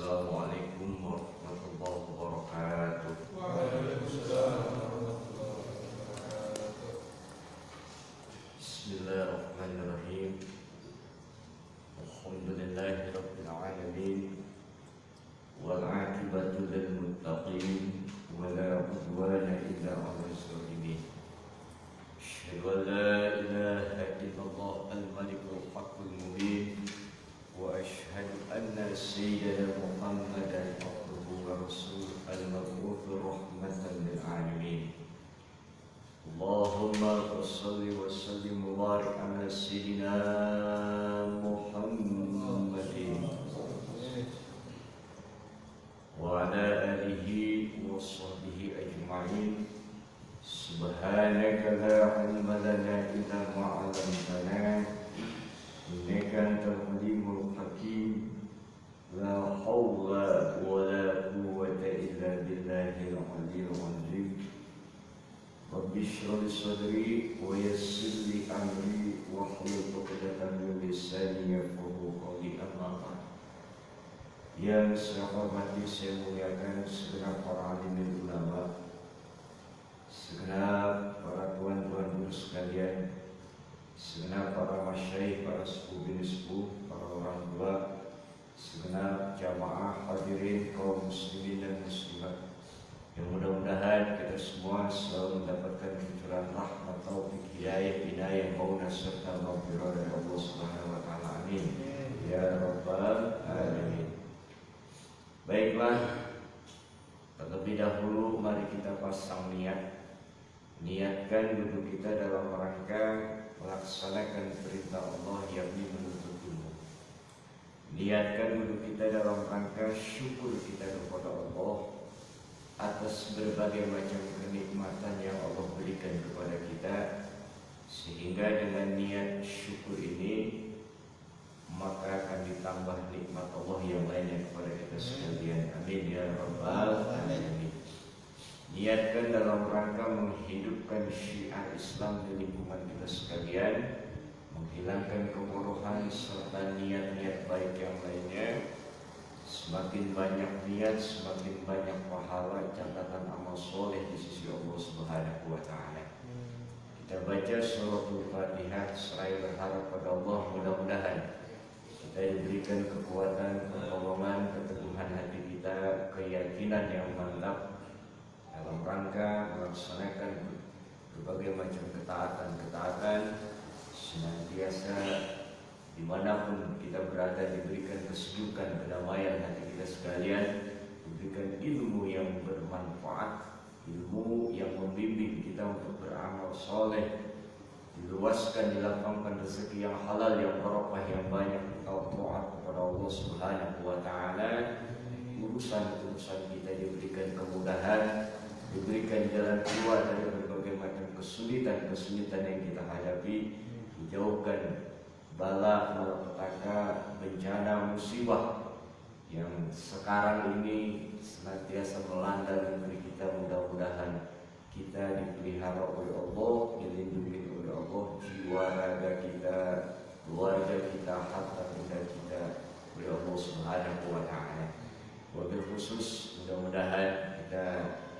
Assalamualaikum warahmatullahi wabarakatuh. Waalaikumsalam warahmatullahi wabarakatuh. Bismillahirrahmanirrahim. Alhamdulillahi rabbil alamin. Wal 'aqibatu lil muttaqin wa la 'udwana illa 'alal zalimin. Asyhadu an la ilaha illallah al-malikul haqqul mubin. Wa ashhadu anna sayyidana Muhammadan abduhu wa rasuluhu al-mab'uts rahmatan lil alamin. Allahumma shalli wa sallim wa barik ala sayyidina Muhammadin wa ala alihi wa sahbihi ajma'in. Subhanaka la ilma lana illa ma 'allamtana innaka antal alimul hakim. La hawla wa la quwwata illa billahil aliyyil azim. Rabbi shrah li sadri wa yassir li amri wahlul 'uqdatam min lisani yafqahu qawli. Amma ba'd. Yang saya hormati, saya muliakan segenap para alim ulama, segenap para tuan-tuan guru sekalian, segenap para masyayikh, para sepuh bin sepuh, para orang tua, segenap jamaah hadirin kaum muslimin dan muslimat, yang mudah-mudahan kita semua selalu mendapatkan cucuran rahmat, taufik, hidayah, inayah, maunah serta maghfirah dari Allah Subhanahu wa taala. Amin ya rabbal alamin. Baiklah, terlebih dahulu mari kita pasang niatkan duduk kita dalam rangka melaksanakan perintah Allah, yakni menuntut ilmu. Niatkan duduk kita dalam rangka syukur kita kepada Allah atas berbagai macam kenikmatan yang Allah berikan kepada kita, sehingga dengan niat syukur ini maka akan ditambah nikmat Allah yang lainnya kepada kita sekalian. Amin ya rabbal alamin. Niatkan dalam rangka menghidupkan syiar Islam di lingkungan kita sekalian, menghilangkan kebodohan serta niat-niat baik yang lainnya. Semakin banyak niat, semakin banyak pahala, catatan amal soleh di sisi Allah Subhanahu wa taala. Kita baca suratul Fatihah seraya berharap pada Allah, mudah-mudahan kita diberikan kekuatan, pertolongan, keteguhan hati kita, keyakinan yang mantap dalam rangka melaksanakan berbagai macam ketaatan, senantiasa dimanapun kita berada diberikan kesejukan, kedamaian hati kita sekalian, diberikan ilmu yang bermanfaat, ilmu yang membimbing kita untuk beramal soleh, diluaskan, dilapangkan rezeki yang halal, yang barokah, yang banyak, taat kepada Allah Subhanahu wa taala. Urusan-urusan kita diberikan kemudahan, diberikan jalan keluar dari berbagai macam kesulitan yang kita hadapi, dijauhkan bala, malapetaka, bencana, musibah yang sekarang ini senantiasa melanda negeri kita. Mudah-mudahan kita dipelihara oleh Allah, dilindungi oleh Allah, jiwa raga kita, keluarga kita, harta benda kita oleh Allah Subhanahu wa taala. Wabil khusus mudah-mudahan kita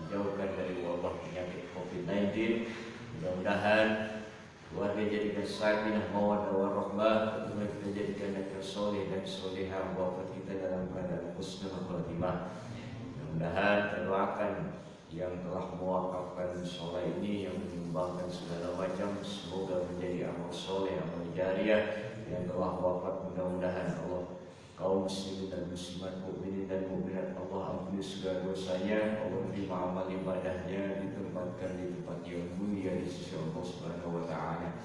dijauhkan dari wabah penyakit COVID-19. Mudah-mudahan keluarga jadikan sakinah, mawaddah warahmah, kemudian kita jadikan yang soleh dan solehah, wafat kita dalam keadaan husnul khatimah. Mudah-mudahan kita doakan yang telah mewakafkan sholat ini, yang menyumbangkan segala macam, semoga menjadi amal soleh, amal jariah. Yang telah wafat, mudah-mudahan Allah, kaum muslimin dan muslimat, mukminin dan mukminat, Allah ampuni segala dosanya, Allah terima amal ibadahnya, ditempatkan di tempat yang mulia di sisi Allah Subhanahu wa taala.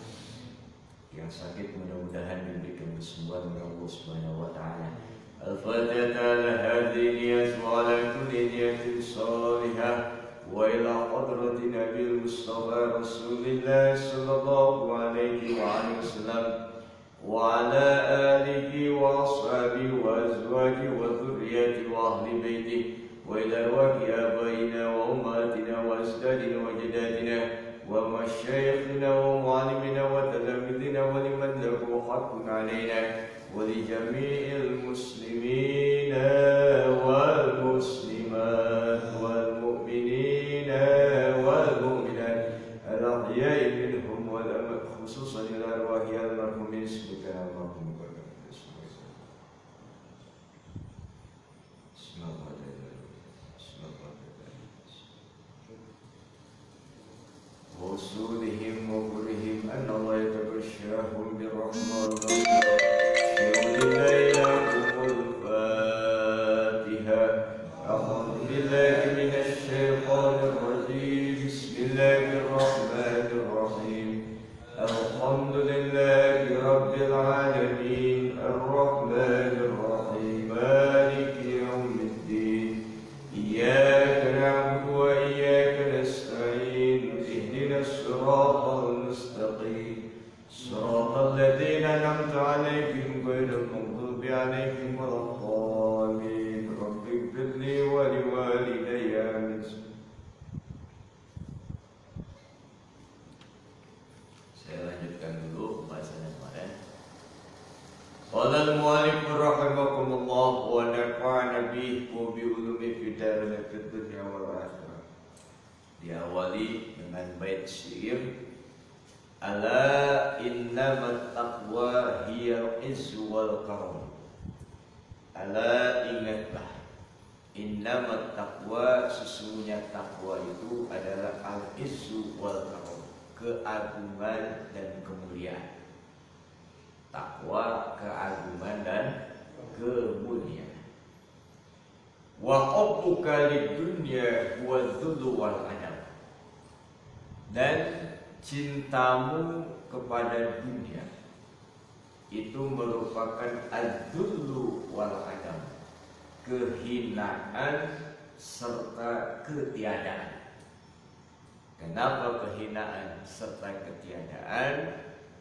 Yang sakit mudah-mudahan diberikan kesembuhan oleh Allah Subhanahu wa taala. Al-Fatihah ala hadhihi niyat wa ala kulli niyatin salihah wa ila hadratin Nabil Mustafa Rasulillah sallallahu alaihi wa alihi wasallam wa ala alihi wa ashabihi wa azwajihi wa dhurriyyatihi wa ahli baitihi wa ila arwahi abaina wa ummatina wa ajdadina wa jaddatina wa masyayikhina wa muallimina wa talamidina wa liman lahu حق علينا ولجميع المسلمين والمسلمات والمؤمنين والمؤمنات الأحياء منهم والأموات خصوصا إلى أرواح المرحومين سبحانك اللهم وبحمدك وصولهم وقرهم أن الله يتغشاهم بالرحمة والبركة لكم الفاتحة أعوذ بالله من الشيطان الرجيم بسم الله الرحمن الرحيم الحمد لله رب العالمين الرحمن الرحيم مالك يوم الدين إياك نعبد وإياك نستعين اهدنا الصراط المستقيم صراط الذين أنعمت عليهم غير المغضوب عليهم ولا الضالين رب اغفر لي ولوالدي آمين. Saya lanjutkan dulu pembahasannya kemarin. Qala al-mu'allif rahimakumullah wa nafa'ana bihi wa bi ulumi fid dunya wal akhirah. Diawali dengan bait syair ala innamat taqwa hiya izzu wal karam. Ala ingatlah, innamat taqwa sesungguhnya takwa itu adalah al-izzu wal karam, keagungan dan kemuliaan. Takwa, keagungan dan kemuliaan. Wa hubbuka lid-dunya huwa dzullu wal adab. Dan cintamu kepada dunia itu merupakan adzullu wal adam, kehinaan serta ketiadaan. Kenapa kehinaan serta ketiadaan?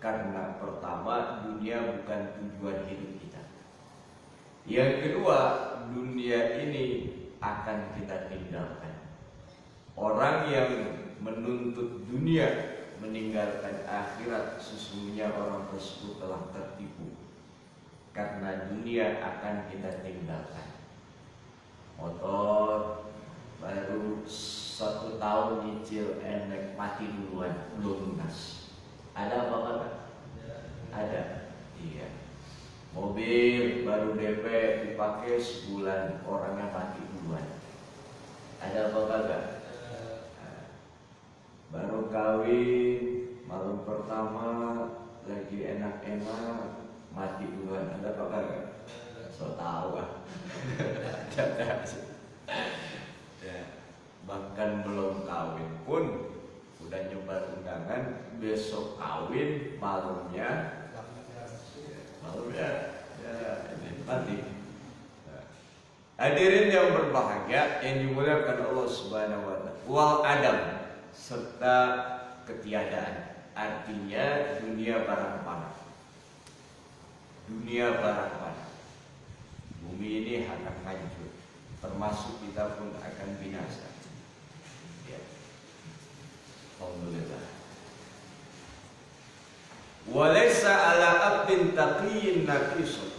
Karena pertama, dunia bukan tujuan hidup kita. Yang kedua, dunia ini akan kita tinggalkan. Orang yang menuntut dunia meninggalkan akhirat, sesungguhnya orang tersebut telah tertipu. Karena dunia akan kita tinggalkan. Motor baru 1 tahun nyicil enek mati duluan, belum lunas. Ada apa kagak? Ada. Iya. Mobil baru DP dipakai sebulan, orangnya mati duluan. Ada apa kagak? Baru kawin malam pertama lagi enak-enak mati duluan. Ada apa kagak? So tahu ah. Ya. Bahkan belum kawin pun udah nyebar undangan, besok kawin malamnya ya ini mati. Hadirin yang berbahagia yang dimuliakan Allah Subhanahu wa taala. Wal adam, serta ketiadaan. Artinya dunia barang panah. Dunia barang panah. Bumi ini akan hancur, termasuk kita pun akan binasa. Ya. Alhamdulillah. Walaysa ala abdin taqiyyin naqisun.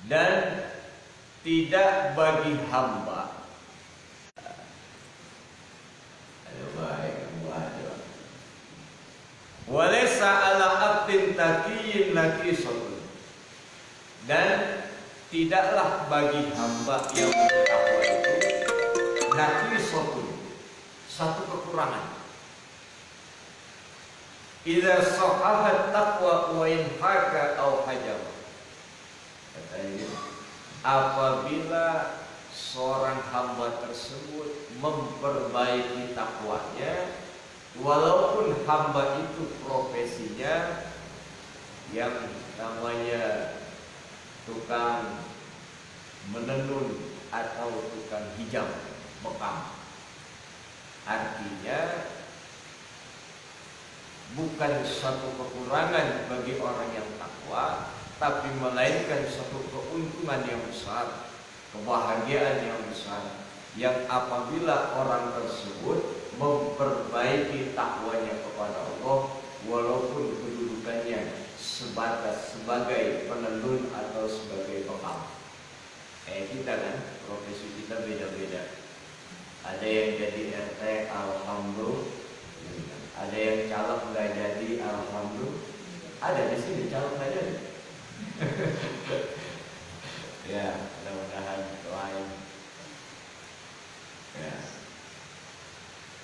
Dan tidak bagi hamba. Ayo baik, walaysa ala abdin taqiyyin naqisun. Dan tidaklah bagi hamba yang bertakwa itu naqisun, satu kekurangan. Idza sahahat taqwa wa in haka aw hajam. Katanya, apabila seorang hamba tersebut memperbaiki takwanya, walaupun hamba itu profesinya yang namanya tukang menenun atau tukang hijab bekam, artinya bukan suatu kekurangan bagi orang yang takwa, tapi melainkan suatu keuntungan yang besar, kebahagiaan yang besar, yang apabila orang tersebut memperbaiki takwanya kepada Allah, walaupun kedudukannya sebatas sebagai penenun atau sebagai bekal. Kita kan profesi kita beda-beda. Ada yang jadi RT, alhamdulillah. Ada yang caleg nggak jadi, alhamdulillah. Ada di sini caleg nggak jadi. Ya, mudah-mudahan doain. Ya.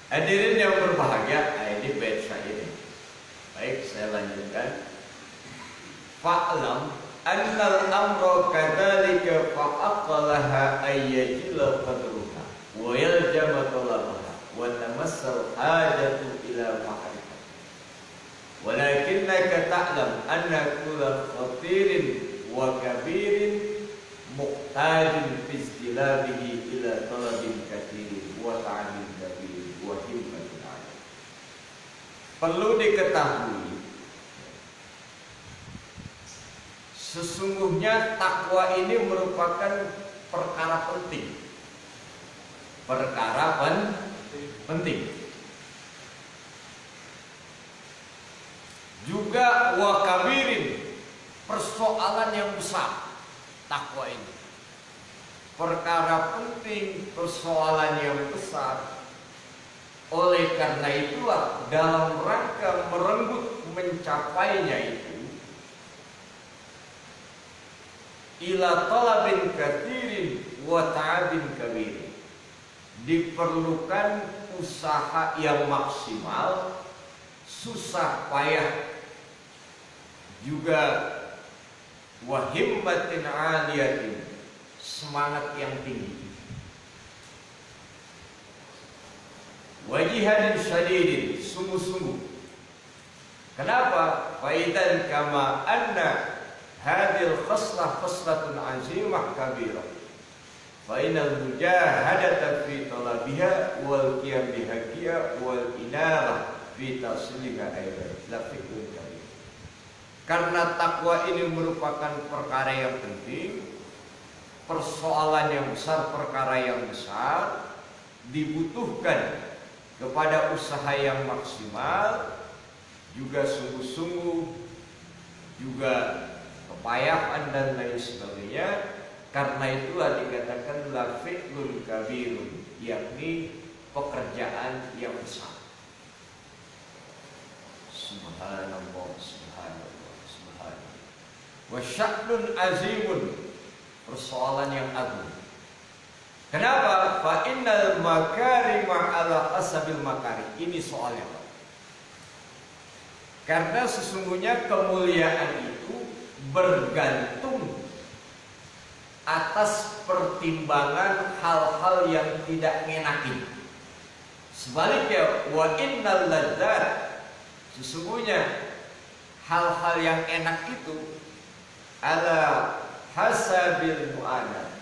Hadirin yang berbahagia, ini bait syair ini. Baik, saya lanjutkan. Fa'lam annal amra kadzalika fa'aqalaha ayyajila qadruha wa yaljama talabaha wa tamassal hajatu ila ma'rifah. Walakinnaka ta'lam anna kulla khatirin wa kabirin muqtadin fi istilabihi ila talabin kathirin wa ta'amin kabirin wa himmatin 'aliyah. Perlu diketahui, sesungguhnya takwa ini merupakan perkara penting. Perkara penting. Juga wakabirin, persoalan yang besar. Takwa ini perkara penting, persoalan yang besar. Oleh karena itulah dalam rangka merenggut mencapainya itu, ila talabin kathirin wa ta'abin kabirin, diperlukan usaha yang maksimal, susah payah, juga wa himmatin 'aliyatin, semangat yang tinggi, wa jihadin syadidin, sungguh-sungguh. Kenapa? Faidan kama anna hadil khaslah khaslatun azimah kabirah, fa innal mujahadata fi talabiha wal qiyam bihaqiha wal inarah fi tasliha aidan la fi'lun kabir. Karena takwa ini merupakan perkara yang penting, persoalan yang besar, perkara yang besar, dibutuhkan kepada usaha yang maksimal, juga sungguh-sungguh, juga kepayahan dan lain sebagainya. Karena itulah dikatakan la fi'lun kabirun, yakni pekerjaan yang besar. Subhanallah, subhanallah, subhanallah. Wa sya'nun azimun, persoalan yang agung. Kenapa? Fa innal makarima ala hasabil makari. Ini soalnya, Pak. Karena sesungguhnya kemuliaan itu bergantung atas pertimbangan hal-hal yang tidak ngenakin. Sebaliknya, wa innal ladzat, sesungguhnya hal-hal yang enak itu ala hasabil mu'anah.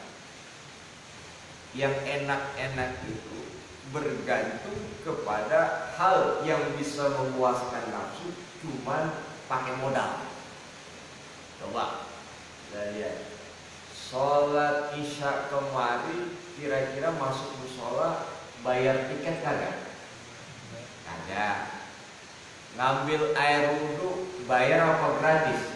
Yang enak-enak itu bergantung kepada hal yang bisa memuaskan nafsu, cuman pakai modal. Coba kita lihat, sholat isya kemari, kira-kira masuk musola bayar tiket kagak? Kagak. Ngambil air wudhu bayar apa gratis?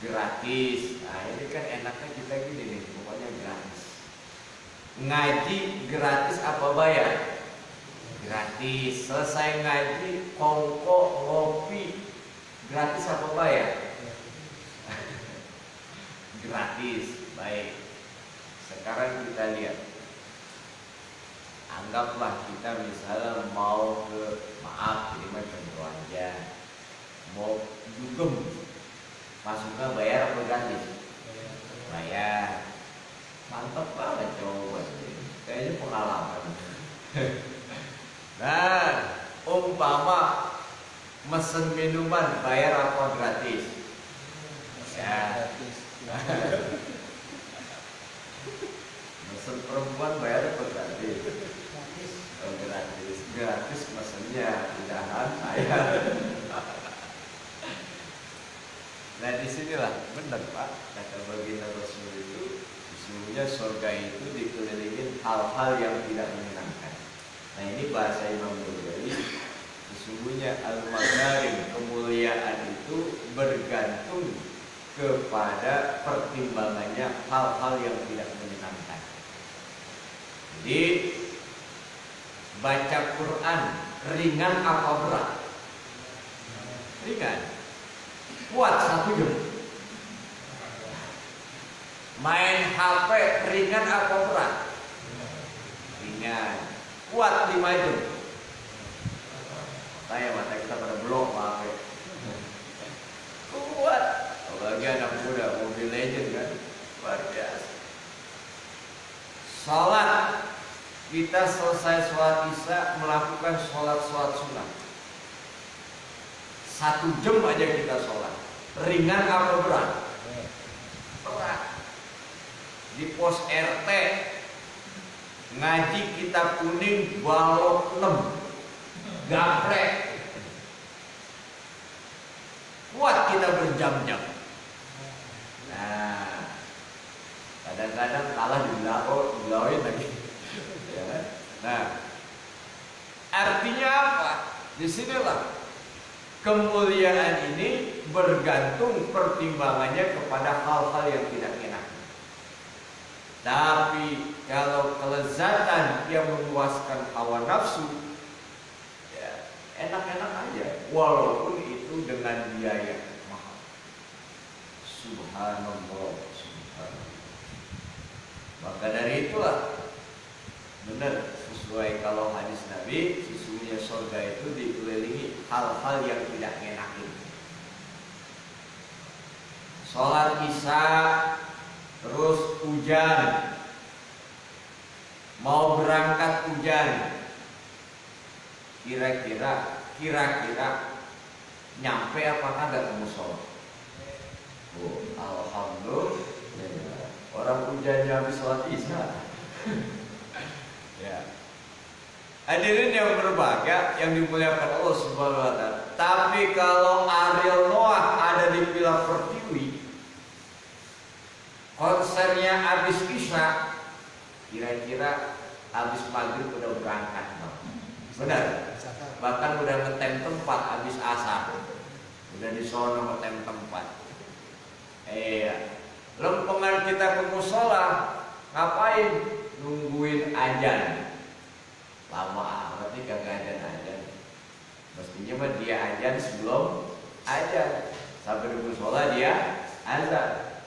Gratis. Nah ini kan enaknya kita gini nih, pokoknya gratis. Ngaji gratis apa bayar? Gratis. Selesai ngaji, kongko, ngopi, gratis apa bayar? Gratis. Baik. Sekarang kita lihat. Anggaplah kita misalnya mau ke, maaf ini mah contoh aja, mau dugem, masuknya bayar apa gratis? Bayar. Mantap banget coba, kayaknya pengalaman. Nah, umpama mesen minuman bayar apa gratis? Ya. Mesen perempuan bayar apa gratis? Oh, gratis. Gratis mesennya, mudahan bayar. Nah disinilah benar Pak, kata baginda Rasul itu, sesungguhnya surga itu dikelilingin hal-hal yang tidak menyenangkan. Nah ini bahasa Imam Ghazali, sesungguhnya sesungguhnya al-makarim, kemuliaan itu bergantung kepada pertimbangannya hal-hal yang tidak menyenangkan. Jadi baca Quran ringan apa berat? Ringan. Kuat 1 jam. Main HP ringan apa berat? Ringan. Kuat 5 jam. Mata kita pada blok HP. Kuat. Apalagi anak muda, Mobile Legend kan, luar biasa. Salat, kita selesai sholat isya melakukan sholat sunnah. 1 jam aja kita sholat. Ringan apa berat? Berat. Di pos RT ngaji kitab kuning balok 6, gaplek. Kuat kita berjam-jam. Nah, kadang-kadang kalah dilauin lagi. Ya kan? Nah, artinya apa? Disinilah kemuliaan ini bergantung pertimbangannya kepada hal-hal yang tidak enak. Tapi kalau kelezatan yang memuaskan hawa nafsu, ya enak-enak aja, walaupun itu dengan biaya mahal. Subhanallah, subhanallah. Maka dari itulah benar sesuai kalau hadis Nabi, sesungguhnya surga itu dikelilingi hal-hal yang tidak ngenakin. Sholat isya, terus hujan, mau berangkat hujan, kira-kira nyampe apa kagak ke musola? Oh, alhamdulillah. Orang hujannya habis sholat isya. Ya. Hadirin yang berbahagia yang dimuliakan Allah Subhanahu wa taala. Tapi kalau Ariel Noah ada di Villa Pertiwi, konsernya habis isya, kira-kira habis maghrib udah berangkat, Bang. Benar? Bahkan udah ngetem tempat habis asar. Udah di sono ngetem tempat. Iya. Lempengan kita ke musola, ngapain? Nungguin azan. Lama amat nih kagak azan. Mestinya mah dia azan sebelum azan. Sampai di musola dia azan.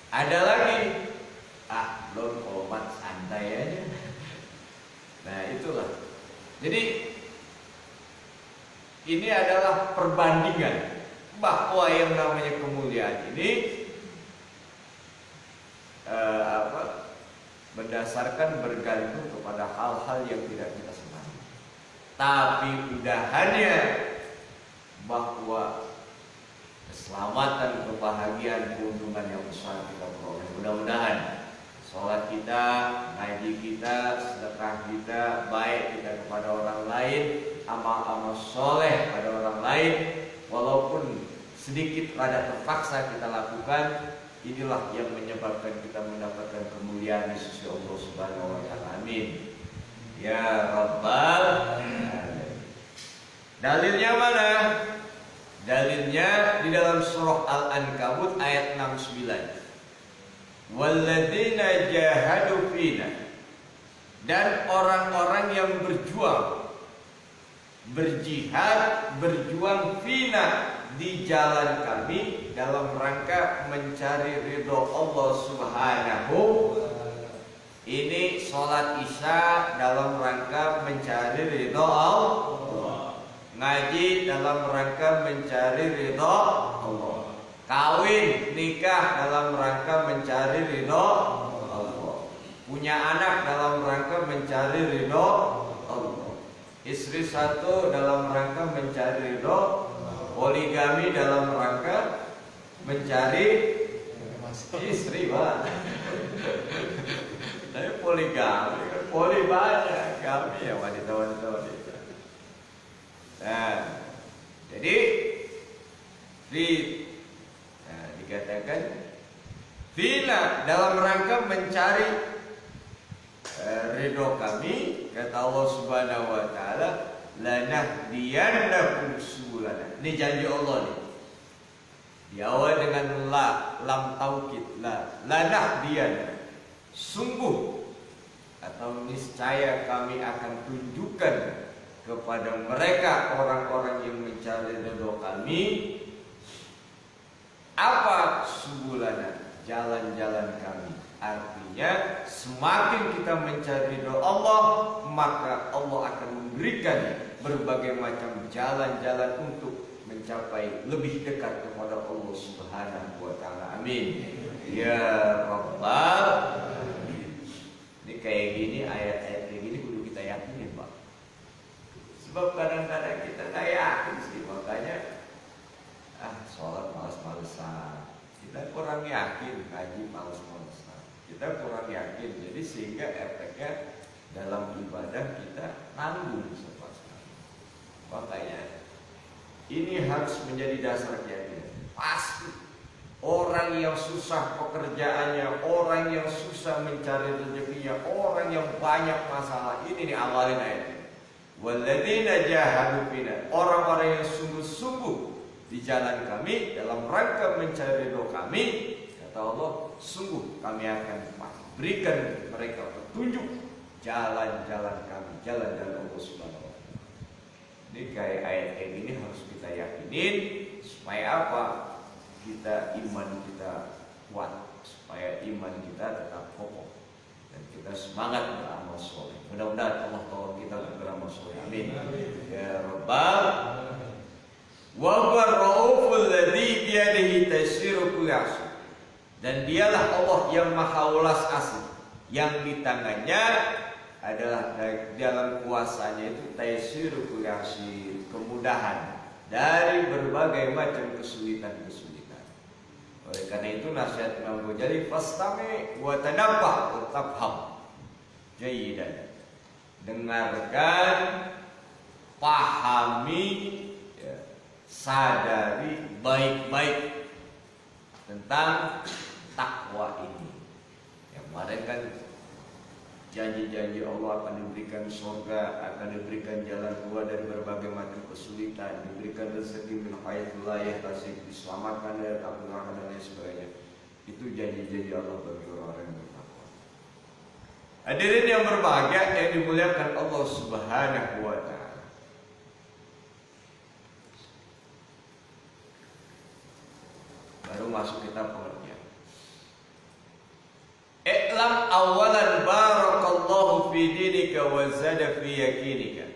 Ada lagi, belum komat, santai aja. Nah itulah. Jadi ini adalah perbandingan bahwa yang namanya kemuliaan ini berdasarkan bergantung kepada hal-hal yang tidak kita senangi. Tapi udahannya bahwa keselamatan, kebahagiaan, keuntungan yang besar kita peroleh. Mudah-mudahan sholat kita, ngaji kita, sedekah kita, baik kita kepada orang lain, amal-amal soleh pada orang lain, walaupun sedikit rada terpaksa kita lakukan, inilah yang menyebabkan kita mendapatkan kemuliaan di sisi Allah Subhanahu wa taala. Amin. Ya Rabbal Alamin. Dalilnya mana? Dalilnya di dalam surah Al-Ankabut ayat 69. Walladzina jahadu fina, dan orang-orang yang berjuang, berjihad, berjuang fina, di jalan kami dalam rangka mencari ridho Allah Subhanahu. Ini sholat isya dalam rangka mencari ridho Allah, ngaji dalam rangka mencari ridho Allah, kawin nikah dalam rangka mencari ridho Allah, punya anak dalam rangka mencari ridho Allah, istri satu dalam rangka mencari ridho, poligami dalam rangka mencari istri, Pak. Tapi poligami, poli banyak, kami ya wanita-wanita. Nah, jadi dikatakan fina dalam rangka mencari ridho kami, kata Allah Subhanahu wa taala, lanahdiyannakum subulana. Ini janji Allah nih. Diawali dengan lam taukid, lanahdiyan, sungguh atau niscaya kami akan tunjukkan kepada mereka orang-orang yang mencari ridho kami apa subulana, jalan-jalan kami. Artinya semakin kita mencari ridho Allah, maka Allah akan memberikan berbagai macam jalan-jalan untuk mencapai lebih dekat kepada Allah Subhanahu wa taala. Amin. Ya Rabbal. Ini kayak gini, ayat-ayat kayak gini kudu kita yakinin, Pak. Sebab kadang-kadang kita nggak yakin sih, makanya sholat malas-malesan. Kita kurang yakin, ngaji malas-malesan. Kita kurang yakin, jadi sehingga efeknya dalam ibadah kita nanggung sepasang. Makanya ini harus menjadi dasar keyakinan. Pasti orang yang susah pekerjaannya, orang yang susah mencari rezekinya, orang yang banyak masalah, ini nih awalin ayat. Walladzina jahadu fina, orang-orang yang sungguh-sungguh di jalan kami dalam rangka mencari ridho kami, kata Allah, sungguh kami akan berikan mereka petunjuk jalan-jalan kami, jalan-jalan Allah Subhanahu wa taala. Ini kayak ayat kayak gini harus kita yakinin supaya apa? Kita iman kita kuat, supaya iman kita tetap kokoh dan kita semangat beramal soleh. Mudah-mudahan Allah tolong kita beramal soleh. Amin. Ya Rabbal. Wa huwa ar-rauful ladzi bi yadihi taysiru kulli asr. Dan dialah Allah yang maha welas asih, yang di tangannya adalah dalam kuasanya itu taysiru kulli asir, kemudahan dari berbagai macam kesulitan-kesulitan. Oleh karena itu nasihat Imam Ghazali, fastami wa tanabbah wa tafham jayyidan. Dengarkan, pahami, sadari baik-baik tentang takwa ini. Yang kemarin kan janji-janji Allah akan diberikan surga, akan diberikan jalan keluar dari berbagai macam kesulitan, diberikan rezeki min haitsu la yahtasib, diselamatkan dari api neraka dan lain sebagainya. Itu janji-janji Allah bagi orang-orang yang bertakwa. Hadirin yang berbahagia yang dimuliakan Allah Subhanahu wa taala. Baru masuk kita pengertian. I'lam awalan barakallahu fi dinika wa zada fi yakinika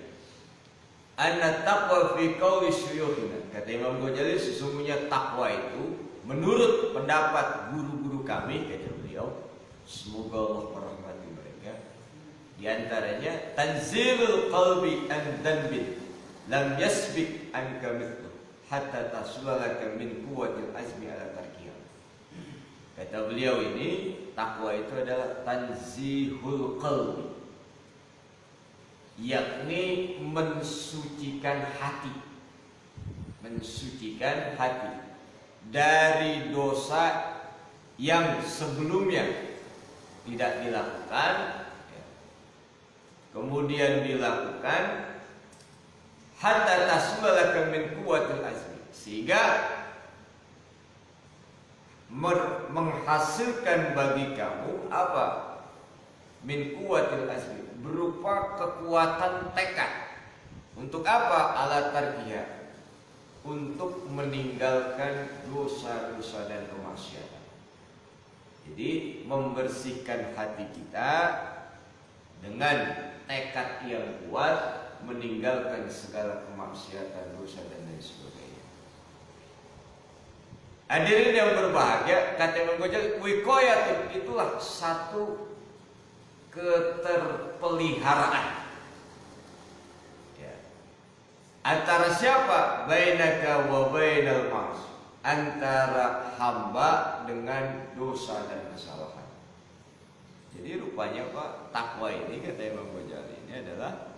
anna taqwa fi qawli syuyukhina. Kata Imam Ghazali, sesungguhnya takwa itu menurut pendapat guru-guru kami, kata beliau, semoga Allah merahmati mereka, di antaranya tanzilul qalbi an dhanbin lam yasbik an kamithlu hatta tasulaka min quwwatil azmi ala tarkiyah. Kata beliau ini, takwa itu adalah tanzihul qalbi, yakni mensucikan hati, mensucikan hati dari dosa yang sebelumnya tidak dilakukan, kemudian dilakukan, hatta tasulaka min quwwatil azmi, sehingga menghasilkan bagi kamu apa? Min quwwatil azmi, berupa kekuatan tekad. Untuk apa? Ala tarkiyah, untuk meninggalkan dosa-dosa dan kemaksiatan. Jadi membersihkan hati kita dengan tekad yang kuat, meninggalkan segala kemaksiatan, dosa dan lain sebagainya. Hadirin yang berbahagia, kata Imam Ghazali, wiqayatun, itulah satu keterpeliharaan. Ya. Antara siapa? Bainaka wa bainal ma'asi, antara hamba dengan dosa dan kesalahan. Jadi rupanya Pak, takwa ini, kata Imam Ghazali, ini adalah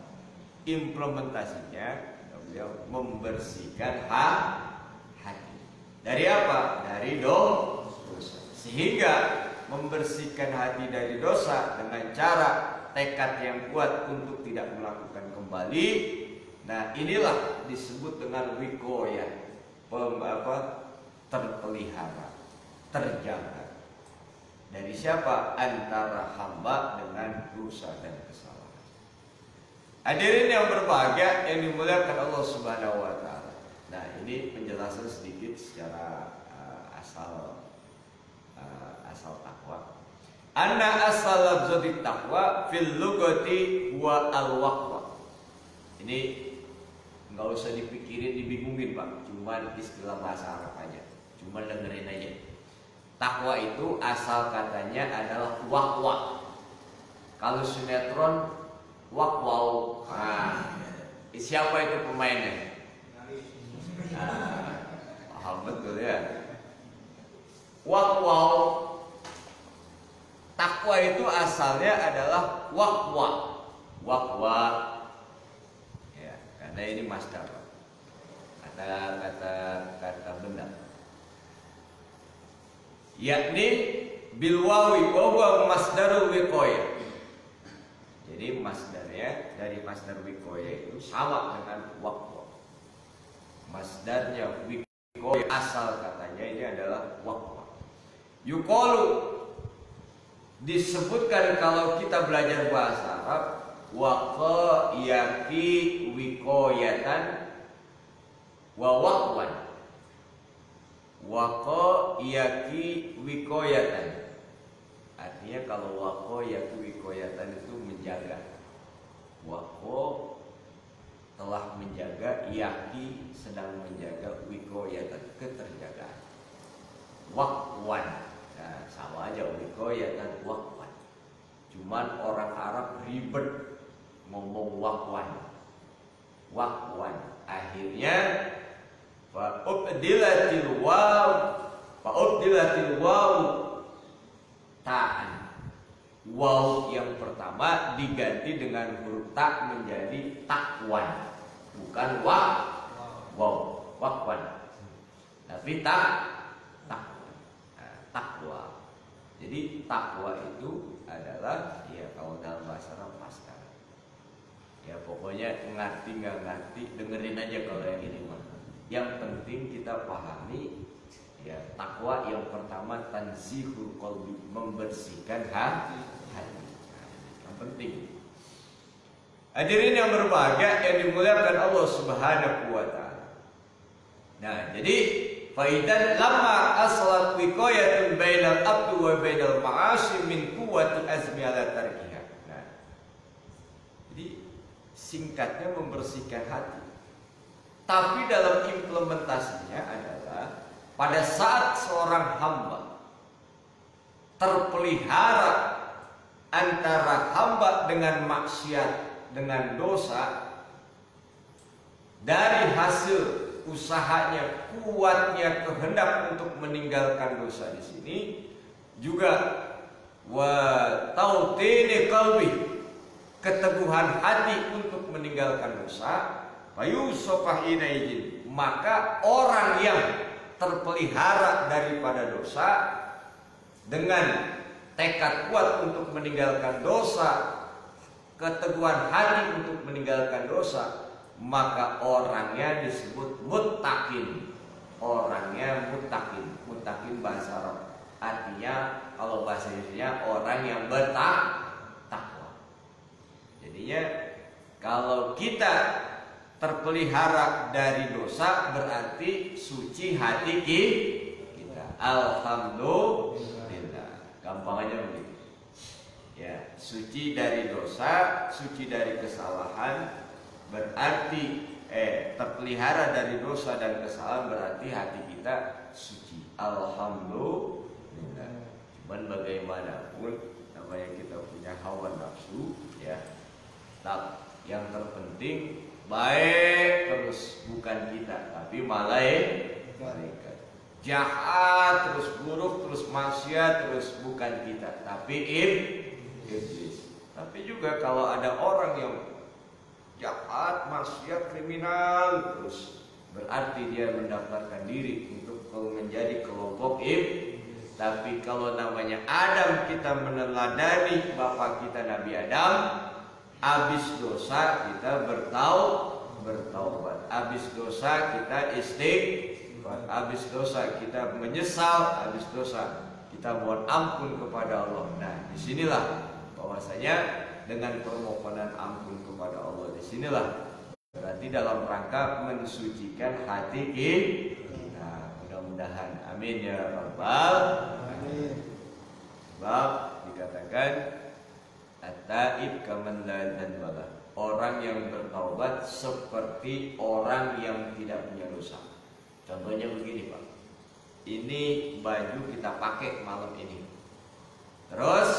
implementasinya, beliau membersihkan hati. Dari apa? Dari dosa. Sehingga membersihkan hati dari dosa dengan cara tekad yang kuat untuk tidak melakukan kembali, Nah, inilah disebut dengan wikoya, terpelihara, terjaga. Dari siapa? Antara hamba dengan dosa dan kesalahan. Hadirin yang berbahagia yang dimuliakan Allah Subhanahu wa taala. Nah, ini penjelasan sedikit secara asal takwa. Anna asal lafzati taqwa fil lugati wa al-waqwa. Ini nggak usah dipikirin, dibingungin Pak. Cuman istilah bahasa Arab aja. Cuman dengerin aja. Takwa itu asal katanya adalah waqwa. Kalau sinetron waqwaw. Nah, siapa itu pemainnya? Paham betul ya. Waqwaw. Takwa itu asalnya adalah waqwa. Waqwa. Ya, karena ini masdar. Kata benda. Yakni bil wawi wa huwa masdarul wiqaya. Jadi masdarnya dari masdar wiqaya itu sama dengan waqwa. Masdarnya wiqaya asal katanya ini adalah waqwa. Yuqalu disebutkan kalau kita belajar bahasa Arab, waqa yaqi wiqayatan wa waqwan. Waqa yaqi wiqayatan. Artinya kalau waqa yaqi wiqayatan itu menjaga. Waqa telah menjaga, yaqi sedang menjaga, wiqayatan keterjagaan. Waqwan. Nah, sama aja wikoya dan waqwan. Cuman orang Arab ribet ngomong waqwan. Waqwan. Akhirnya fa'ubdilatil waw ta'an. Waw yang pertama diganti dengan huruf ta menjadi takwan. Bukan waw, waqwan. Tapi takwa. Jadi takwa itu adalah ya kalau dalam bahasa Arab pasca. Ya pokoknya ngerti nggak ngerti dengerin aja kalau yang ini mah. Yang penting kita pahami ya takwa yang pertama tanzihul qalbi, membersihkan hati. Yang penting. Hadirin yang berbahagia yang dimuliakan Allah Subhanahu wa taala. Nah, jadi faidan lama aslat wiqayatun bainal abdi wa bainal ma'asi min quwwati azmi ala tarkiha. Nah, jadi singkatnya membersihkan hati. Tapi dalam implementasinya adalah pada saat seorang hamba terpelihara antara hamba dengan maksiat, dengan dosa, dari hasil usahanya, kuatnya kehendak untuk meninggalkan dosa di sini juga wa tautini qalbi, keteguhan hati untuk meninggalkan dosa, fayusafah inaijin, maka orang yang terpelihara daripada dosa dengan tekad kuat untuk meninggalkan dosa, keteguhan hati untuk meninggalkan dosa, maka orangnya disebut muttaqin. Orangnya muttaqin. Muttaqin bahasa Arab. Artinya kalau bahasa Indonesia orang yang bertakwa. Jadinya kalau kita terpelihara dari dosa berarti suci hati kita. Alhamdulillah. Gampang aja begitu. Ya, suci dari dosa, suci dari kesalahan. Berarti terpelihara dari dosa dan kesalahan berarti hati kita suci. Alhamdulillah. Cuman bagaimanapun namanya kita punya hawa nafsu ya. Nah, yang terpenting baik terus bukan kita tapi malaikat. Jahat terus buruk terus maksiat terus bukan kita tapi iblis. Tapi juga kalau ada orang yang jahat, maksiat, kriminal terus berarti dia mendaftarkan diri untuk menjadi kelompok iblis. Tapi kalau namanya Adam, kita meneladani bapak kita Nabi Adam, habis dosa kita bertaubat. Habis dosa kita istighfar. Habis dosa kita menyesal. Habis dosa kita mohon ampun kepada Allah. Nah, disinilah bahwasanya dengan permohonan ampun kepada Allah, disinilah berarti dalam rangka mensucikan hati kita. Mudah-mudahan, amin ya rabbal alamin. Sebab dikatakan at-taib kaman la dzanba, orang yang bertaubat seperti orang yang tidak punya dosa. Contohnya begini, Pak. Ini baju kita pakai malam ini, terus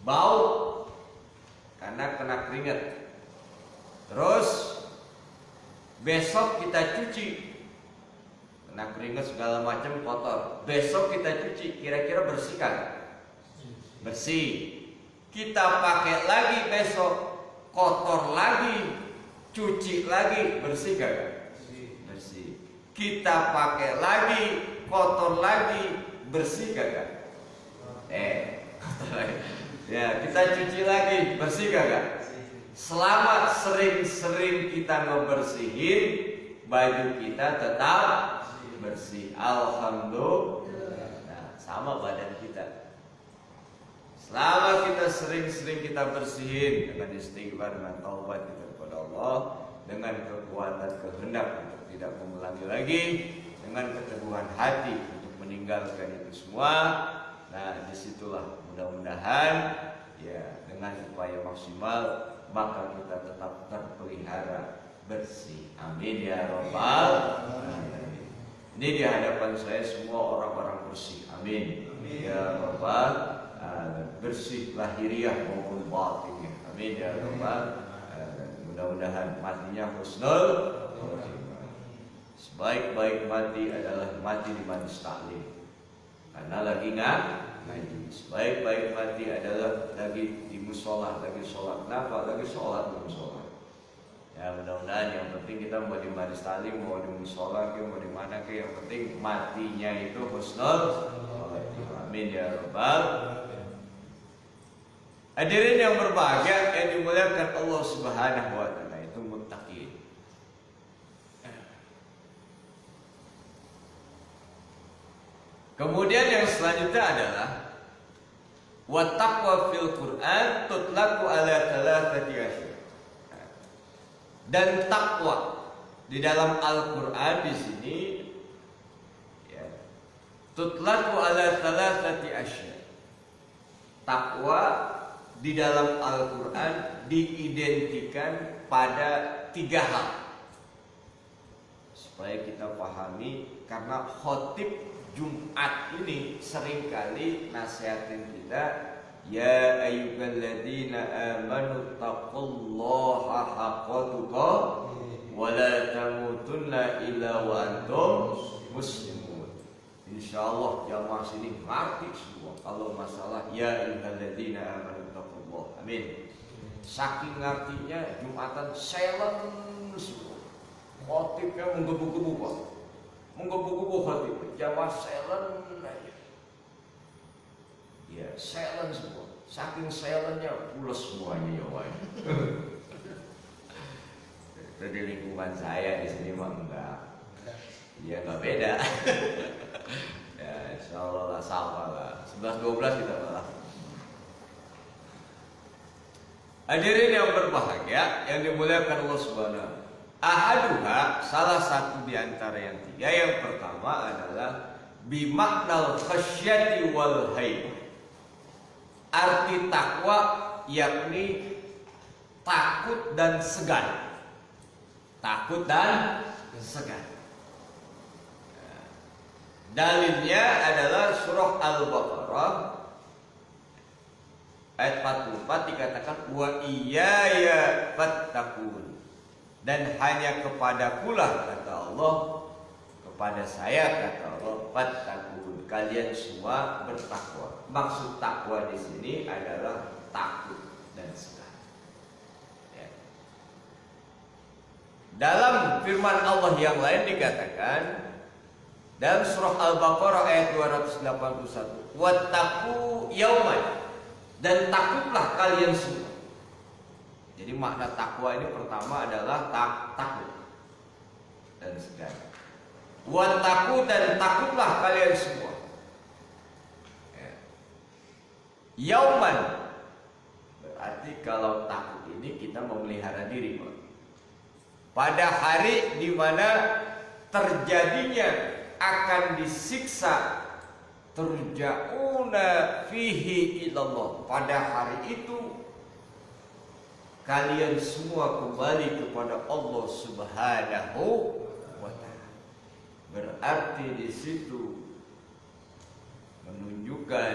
bau karena kena keringat, terus besok kita cuci, kena keringat segala macam kotor, besok kita cuci, kira-kira bersih kan? Bersih. Kita pakai lagi besok, kotor lagi, cuci lagi, bersih kan? Bersih. Kita pakai lagi, kotor lagi, bersih kagak? Ya, kita cuci lagi, bersih kagak? Selama sering-sering kita ngebersihin, baju kita tetap bersih. Alhamdulillah. Nah, sama badan kita. Selama kita sering-sering kita bersihin dengan istighfar, dengan taubat kita kepada Allah, dengan kekuatan kehendak untuk tidak mengulangi lagi, dengan keteguhan hati untuk meninggalkan itu semua. Nah, disitulah mudah-mudahan ya dengan upaya maksimal maka kita tetap terpelihara bersih. Amin ya rabbal alamin. Ini di hadapan saya semua orang-orang bersih. Amin. Ya rabbal alamin. Bersih lahiriah maupun batinnya. Amin ya rabbal alamin. Mudah-mudahan matinya husnul khotimah. Sebaik-baik mati adalah mati di majelis taklim, karena lagi ngaji. Sebaik-baik mati adalah lagi di musola, lagi sholat. Kenapa? Lagi sholat belum sholat. Ya, mudah-mudahan yang penting kita mau di majelis taklim, mau di musola, mau di mana, yang penting matinya itu husnul khotimah. Amin ya rabbal. Hadirin yang berbahagia yang dimuliakan Allah Subhanahu wa taala, itu muttaqin. Kemudian yang selanjutnya adalah wa taqwa fil Quran tutlaqu ala thalathati asyar. Dan takwa di dalam Al-Qur'an di sini ya, tutlaqu ala thalathati asyar. Takwa di dalam Al-Quran diidentikan pada 3 hal, supaya kita pahami, karena khotib Jumat ini seringkali nasihatin kita, ya ayyuhalladzina amanu taqullaha haqqa tuqatih wa la tamutunna illa wa antum muslimun. Insyaallah jamaah sini ngerti semua kalau masalah ya ayyuhalladzina amanu taqullah. Amin. Saking ngertinya Jumatan silent semua. Khotibnya menggebu-gebu Pak. Menggebu-gebu khotib. Jamaah silent aja. Ya, silent semua. Saking silentnya pulas semuanya ya Pak. Itu di lingkungan saya di sini mah enggak. Ya enggak beda. Ya, insyaallah lah sama lah. 11-12 kita malah. Hadirin yang berbahagia yang dimuliakan Allah Subhanahu. Ahaduha, salah satu di antara yang 3. Yang pertama adalah bimaknal khasyati wal haibah. Arti takwa yakni takut dan segan. Takut dan segan. Dalilnya adalah surah Al-Baqarah ayat 44 dikatakan wa iyaya fattaqun, dan hanya kepadakulah kata Allah, kepada saya kata Allah, fattaqun, kalian semua bertakwa. Maksud takwa di sini adalah takut dan segan. Ya. Dalam firman Allah yang lain dikatakan dalam surah Al-Baqarah ayat 281, wattaqu yauman, dan takutlah kalian semua. Jadi makna takwa ini pertama adalah takut dan segan. Wattaqu, dan takutlah kalian semua. Ya. Yauman, berarti kalau takut ini kita memelihara diri, Pak. Pada hari di mana terjadinya akan disiksa, turja'una fihi ilallah. Pada hari itu kalian semua kembali kepada Allah Subhanahu wa ta'ala. Berarti di situ menunjukkan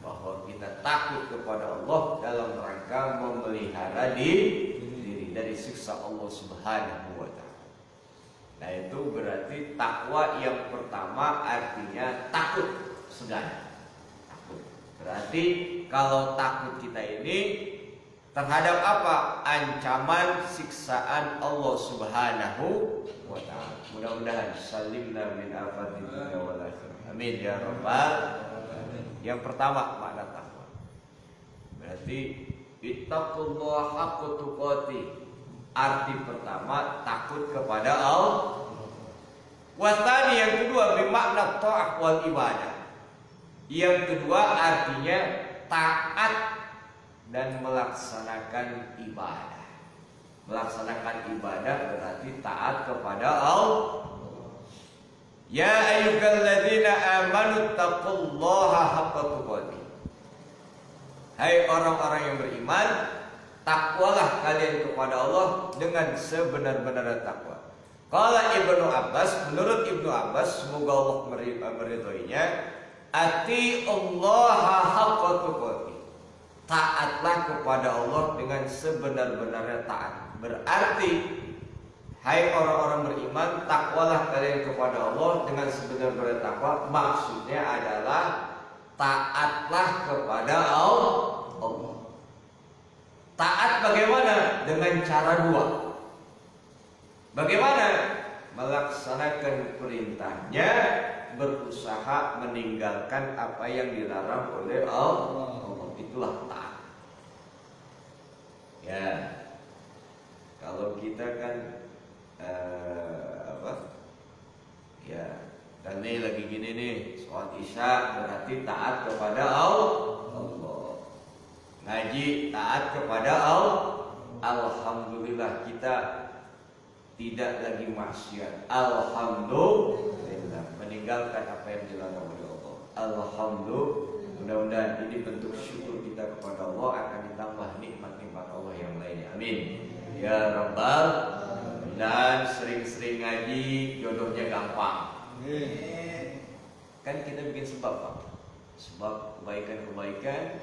bahwa kita takut kepada Allah dalam rangka memelihara diri dari siksa Allah Subhanahu wa ta'ala. Nah, itu berarti takwa yang pertama artinya takut, segan. Takut. Berarti kalau takut kita ini terhadap apa? Ancaman siksaan Allah Subhanahu wa ta'ala. Mudah-mudahan salimna min afatin dunya wal akhirah. Amin ya rabbal alamin. Yang pertama makna takwa. Berarti ittaqullaha haqqa tuqatih. Arti pertama takut kepada Allah. Wasani yang kedua bermakna ta'ah wal ibadah. Yang kedua artinya taat dan melaksanakan ibadah. Melaksanakan ibadah berarti taat kepada Allah. Ya ayyuhalladzina amanu taqullaha haqqa tuqatih. Hai orang-orang yang beriman, takwalah kalian kepada Allah dengan sebenar-benarnya takwa. Qala Ibnu Abbas, menurut Ibnu Abbas, semoga Allah meridhoinya, atiullaha haqqa tuqatih. Taatlah kepada Allah dengan sebenar-benarnya taat. Berarti hai orang-orang beriman, takwalah kalian kepada Allah dengan sebenar-benarnya takwa. Maksudnya adalah taatlah kepada Allah. Taat bagaimana? Dengan cara dua. Bagaimana? Melaksanakan perintahnya, berusaha meninggalkan apa yang dilarang oleh Allah. Itulah taat. Ya, kalau kita kan ya, dan ini lagi gini nih, sholat isya berarti taat kepada Allah. Ngaji taat kepada Allah. Alhamdulillah kita tidak lagi maksiat. Alhamdulillah meninggalkan apa yang dilarang oleh Allah. Alhamdulillah. Mudah-mudahan ini bentuk syukur kita kepada Allah akan ditambah nikmat-nikmat Allah yang lainnya. Amin. Ya Rabbal. Dan sering-sering ngaji, jodohnya gampang. Kan kita bikin sebab, Pak. Sebab kebaikan-kebaikan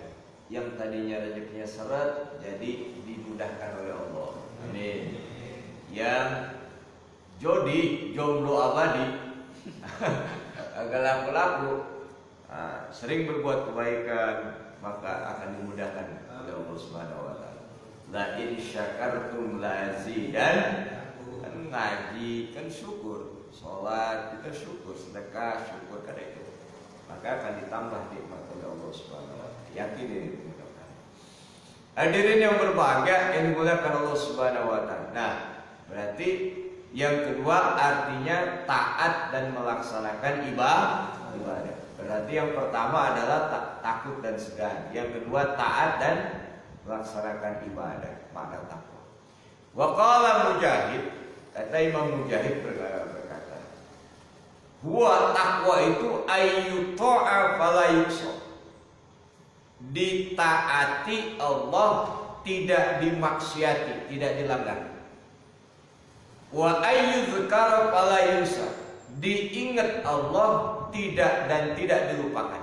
yang tadinya rezekinya seret jadi dimudahkan oleh Allah. Amin. Yang jomblo abadi agak laku-laku, sering berbuat kebaikan maka akan dimudahkan oleh Allah Subhanahu wa taala. La in syakartum la azidan. Kan ngaji kan syukur, salat kita syukur, sedekah syukur, karena itu maka akan ditambah nikmat oleh Allah Subhanahu wa taala. Yakin ini mudah-mudahan. Hadirin yang berbahagia yang dimuliakan Allah Subhanahu wa taala. Nah, berarti yang kedua artinya taat dan melaksanakan ibadah. Berarti yang pertama adalah takut dan segan. Yang kedua taat dan melaksanakan ibadah. Makna takwa. Wa qala Mujahid, kata Imam Mujahid berkata, huwa takwa itu ayyuta'a fala yuksa. Ditaati Allah, tidak dimaksiati, tidak dilanggar. Wa ayyuzkara fala yunsa. Diingat Allah tidak dilupakan.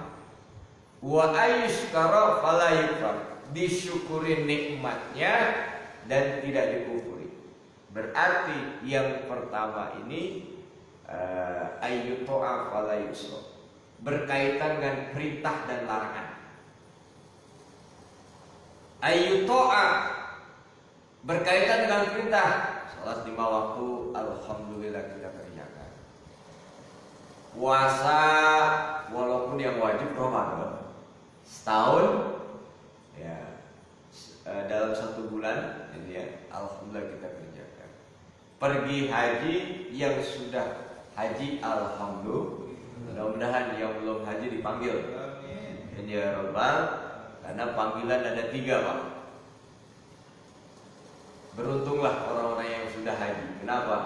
Wa ayyuskara fala yukfar. Disyukuri nikmatnya dan tidak dikufuri. Berarti yang pertama ini ayyuto'a fala yusra, berkaitan dengan perintah dan larangan. Ayyuto'a berkaitan dengan perintah. Salat 5 waktu, alhamdulillah kita kerjakan. Puasa walaupun yang wajib Ramadan setahun, ya dalam 1 bulan bulan, ini ya, alhamdulillah kita kerjakan. Pergi haji yang sudah haji, alhamdulillah. Mudah-mudahan yang belum haji dipanggil. Ini ya Rabbal, karena panggilan ada 3 Pak. Beruntunglah orang-orang yang sudah haji. Kenapa?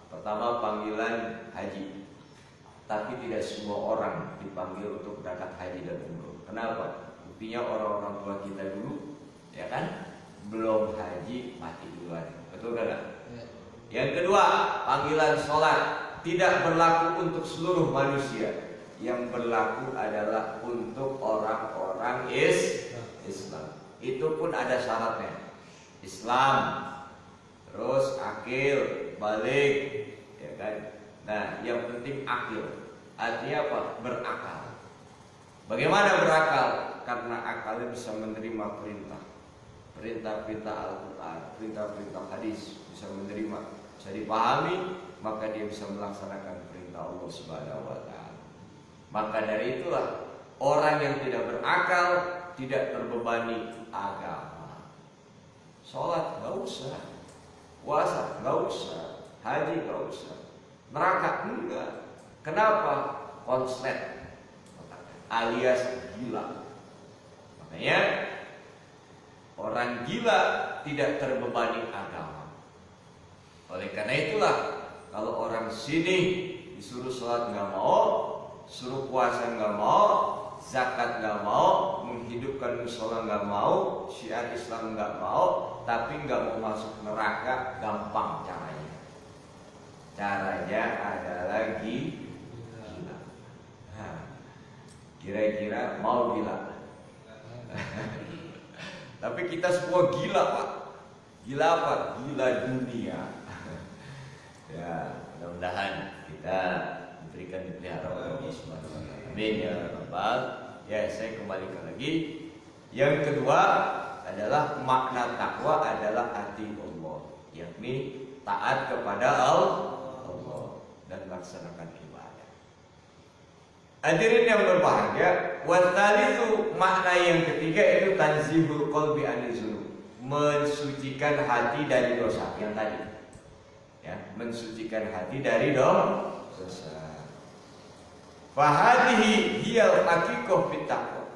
Pertama panggilan haji. Tapi tidak semua orang dipanggil untuk berangkat haji dan umroh. Kenapa? Buktinya orang-orang tua kita dulu, ya kan, belum haji mati duluan. Betul kan? Yang kedua, panggilan sholat tidak berlaku untuk seluruh manusia. Yang berlaku adalah untuk orang-orang Islam. Itu pun ada syaratnya. Islam, terus akil, balik, ya kan. Nah, yang penting akil. Artinya apa? Berakal. Bagaimana berakal? Karena akalnya bisa menerima perintah-perintah Al-Quran, perintah-perintah hadis, bisa menerima, bisa dipahami, maka dia bisa melaksanakan perintah Allah Subhanahu wa Ta'ala. Maka dari itulah orang yang tidak berakal tidak terbebani agama. Sholat nggak usah, puasa nggak usah, haji nggak usah, neraka enggak. Kenapa? Konslet alias gila. Makanya orang gila tidak terbebani agama. Oleh karena itulah kalau orang sini disuruh sholat nggak mau, suruh puasa nggak mau, zakat nggak mau, menghidupkan musola nggak mau, syiar Islam nggak mau, tapi nggak mau masuk neraka, gampang caranya. Caranya adalah gila. Kira-kira mau gila? Tapi kita semua gila Pak. Gila apa? Gila dunia. Ya, mudah-mudahan kita diberikan dipelihara oleh Allah Subhanahu wa Ta'ala. Amin ya Rabbal. Ya, saya kembalikan lagi. Yang kedua adalah makna takwa adalah hati Allah, yakni taat kepada Allah dan melaksanakan ibadah. Hadirin yang berbahagia, wasalisu makna yang ketiga itu tanzihul qalbi anizunub, mensucikan hati dari dosa yang tadi. Ya, mensucikan hati dari dosa. Fahadihi hiyal haqiqah fit taqwa.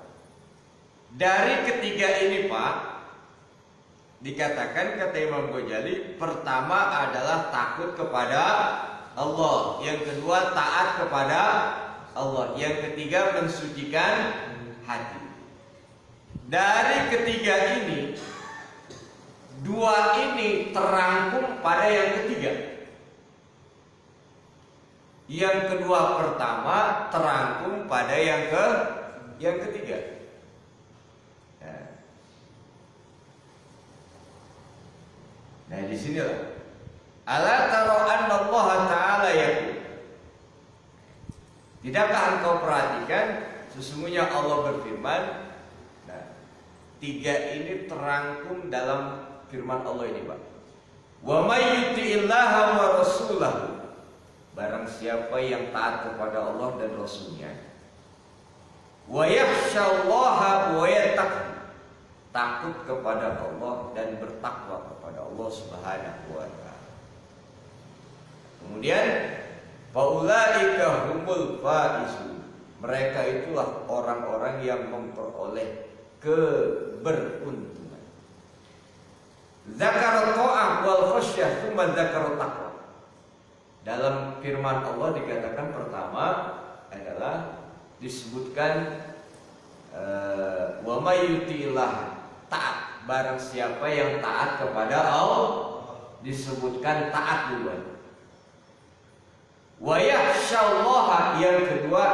Dari ketiga ini Pak, dikatakan kata Imam Ghazali, pertama adalah takut kepada Allah, yang kedua taat kepada Allah, yang ketiga mensucikan hati. Dari ketiga ini, dua ini terangkum pada yang ketiga. Yang kedua pertama terangkum pada yang ketiga. Nah di sinilah. Ala taro anna Allah Ta'ala yaqul. Tidakkah engkau perhatikan sesungguhnya Allah berfirman. Nah, tiga ini terangkum dalam firman Allah ini Pak. Wa may yuti'illaha wa rasulahu. Barang siapa yang taat kepada Allah dan Rasulnya, wa yakhshallaha wa yattaqi, takut kepada Allah dan bertakwa kepada Allah Subhanahu wa Ta'ala. Kemudian faulaika humul faizun, mereka itulah orang-orang yang memperoleh keberuntungan. Zakar ta'ah wal khasyah tsumma zakar taqwa. Dalam firman Allah dikatakan pertama adalah disebutkan wa may yuti'illah, taat. Barang siapa yang taat kepada Allah, disebutkan taat duluan. Wa yakhshallaha, yang kedua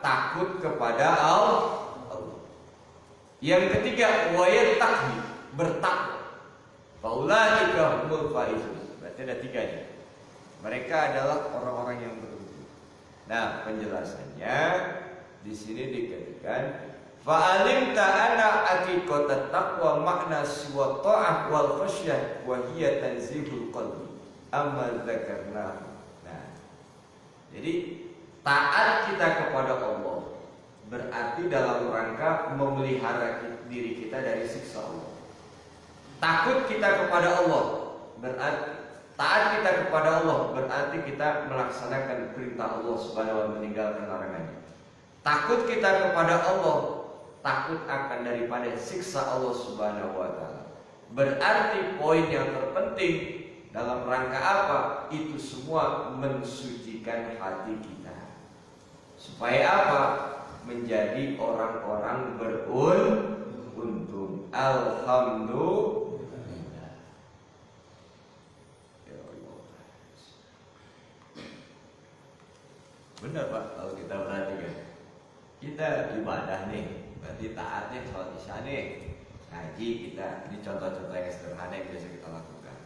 takut kepada Allah. Yang ketiga wa yattaqi, bertakwa. Faulaika humul faizun. Berarti ada tiganya. Mereka adalah orang-orang yang beruntung. Nah, penjelasannya di sini dikatakan fa'alimta anna haqiqatat taqwa makna siwa ta'ah wal khasyah wa hiya tanzihul qalbi amma dzakarna. Nah, jadi taat kita kepada Allah berarti dalam rangka memelihara diri kita dari siksa Allah. Takut kita kepada Allah berarti taat kita kepada Allah berarti kita melaksanakan perintah Allah Subhanahu wa taala, meninggalkan larangannya. Takut kita kepada Allah, takut akan daripada siksa Allah Subhanahu wa taala. Berarti poin yang terpenting dalam rangka apa? Itu semua mensucikan hati kita. Supaya apa? Menjadi orang-orang beruntung. Alhamdulillah. Benar Pak, kalau kita perhatikan, kita ibadah nih, berarti taatnya sholat isya nih, ngaji kita, ini contoh-contoh yang sederhana yang biasa kita lakukan.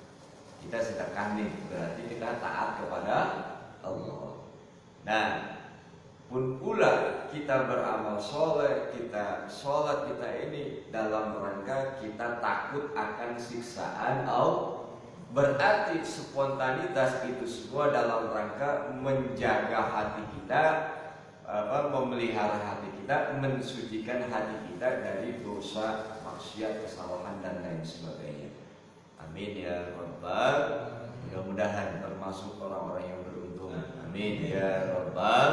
Kita sedekah nih, berarti kita taat kepada Allah. Nah, pun pula kita beramal soleh, kita sholat kita ini dalam rangka kita takut akan siksaan Allah. Berarti spontanitas itu semua dalam rangka menjaga hati kita, memelihara hati kita, mensucikan hati kita dari dosa, maksiat, kesalahan dan lain sebagainya. Amin ya Rabbal. Mudah-mudahan termasuk orang-orang yang beruntung. Amin ya Rabbal.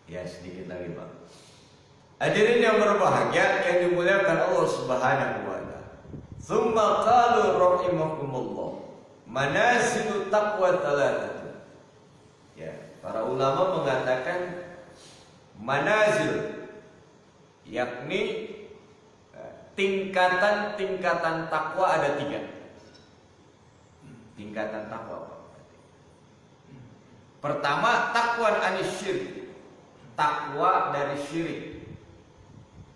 Ya sedikit lagi Pak. Hadirin yang berbahagia yang dimuliakan Allah Subhanahu wa taala. Tsumma qalu rahimakumullah manazilut taqwa thalathah. Ya, para ulama mengatakan manazil yakni tingkatan-tingkatan takwa ada 3. Tingkatan takwa. Pertama, takwa anis syirik. Takwa dari syirik.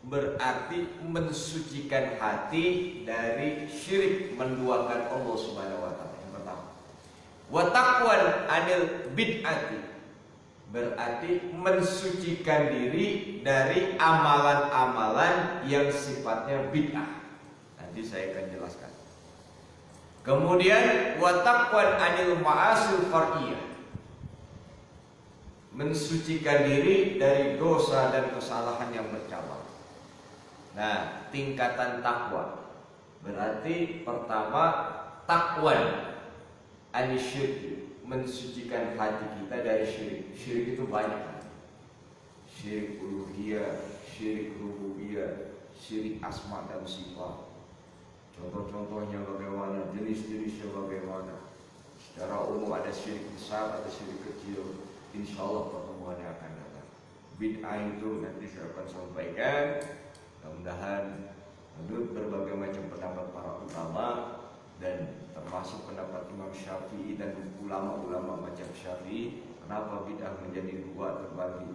Berarti mensucikan hati dari syirik, menduakan Allah Subhanahu wa taala. Yang pertama. Wa taqwan anil bid'ati. Berarti mensucikan diri dari amalan-amalan yang sifatnya bid'ah. Nanti saya akan jelaskan. Kemudian wa taqwan anil ma'asil far'iyah. Mensucikan diri dari dosa dan kesalahan yang bercabang. Nah, tingkatan takwa berarti pertama takwan anisyirk, mensucikan hati kita dari syirik. Syirik itu banyak. Syirik uluhiyah, syirik rububiyah, syirik asma dan sifat. Contoh-contohnya bagaimana, jenis-jenisnya bagaimana. Secara umum ada syirik besar, ada syirik kecil. Insya Allah pertemuannya akan datang. Bid'ah itu nanti saya akan sampaikan. Mudah-mudahan menurut berbagai macam pendapat para ulama dan termasuk pendapat Imam Syafi'i dan ulama-ulama macam Syafi'i, kenapa bid'ah menjadi 2 terbagi,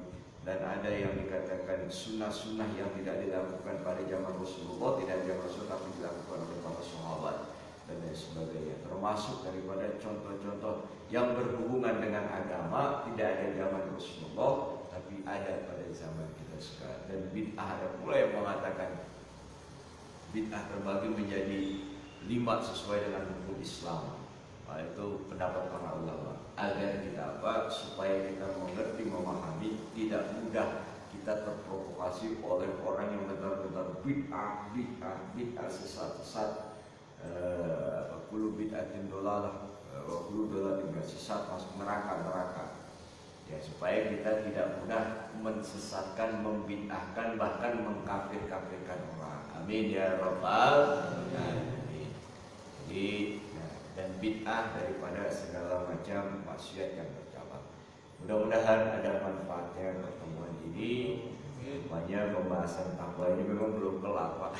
dan ada yang dikatakan sunnah-sunnah yang tidak dilakukan pada zaman Rasulullah, tidak zaman Rasul tapi dilakukan oleh para sahabat dan lain sebagainya. Termasuk daripada contoh-contoh yang berhubungan dengan agama tidak ada zaman Rasulullah tapi ada pada zaman kita sekarang. Dan bid'ah ada pula yang mengatakan bid'ah terbagi menjadi 5 sesuai dengan hukum Islam. Nah, itu pendapat para ulama. Agar kita apa? Supaya kita mengerti, memahami, tidak mudah kita terprovokasi oleh orang yang benar-benar bid'ah sesat-sesat. Kullu bid'atin dolalah, kullu dolatin sesat, masuk neraka. Ya, supaya kita tidak mudah mensesatkan, membid'ahkan, bahkan mengkafir-kafirkan orang. Amin ya Rabbal alamin. Jadi, dan bid'ah daripada segala macam maksiat yang bercabang. Mudah-mudahan ada manfaatnya pertemuan ini. Banyak pembahasan takwa ini memang belum kelar Pak.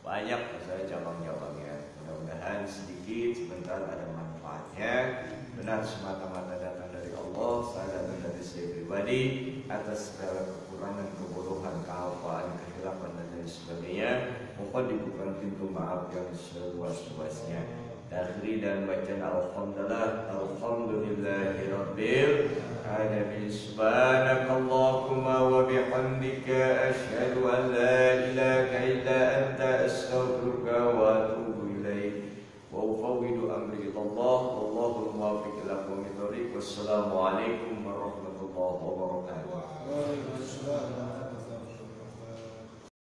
Banyak saya cabang-cabangnya. Mudah-mudahan sedikit sebentar ada manfaatnya. Benar semata-mata datang dari Allah, saya datang dari saya pribadi. Atas segala kekurangan, kebodohan, kealpaan, kehilapan dan lain sebagainya, mohon dibuka pintu maaf yang seluas-luasnya. Akhiri dan bacaan alhamdulillahi rabbil alamin. Subhanakallahumma wa bihamdika asyhadu an la ilaha illa anta astaghfiruka wa atubu ilaik. Wa ufawwidu amri ila Allah wallahu muwaffiq ila aqwamit thoriq. Wassalamu alaikum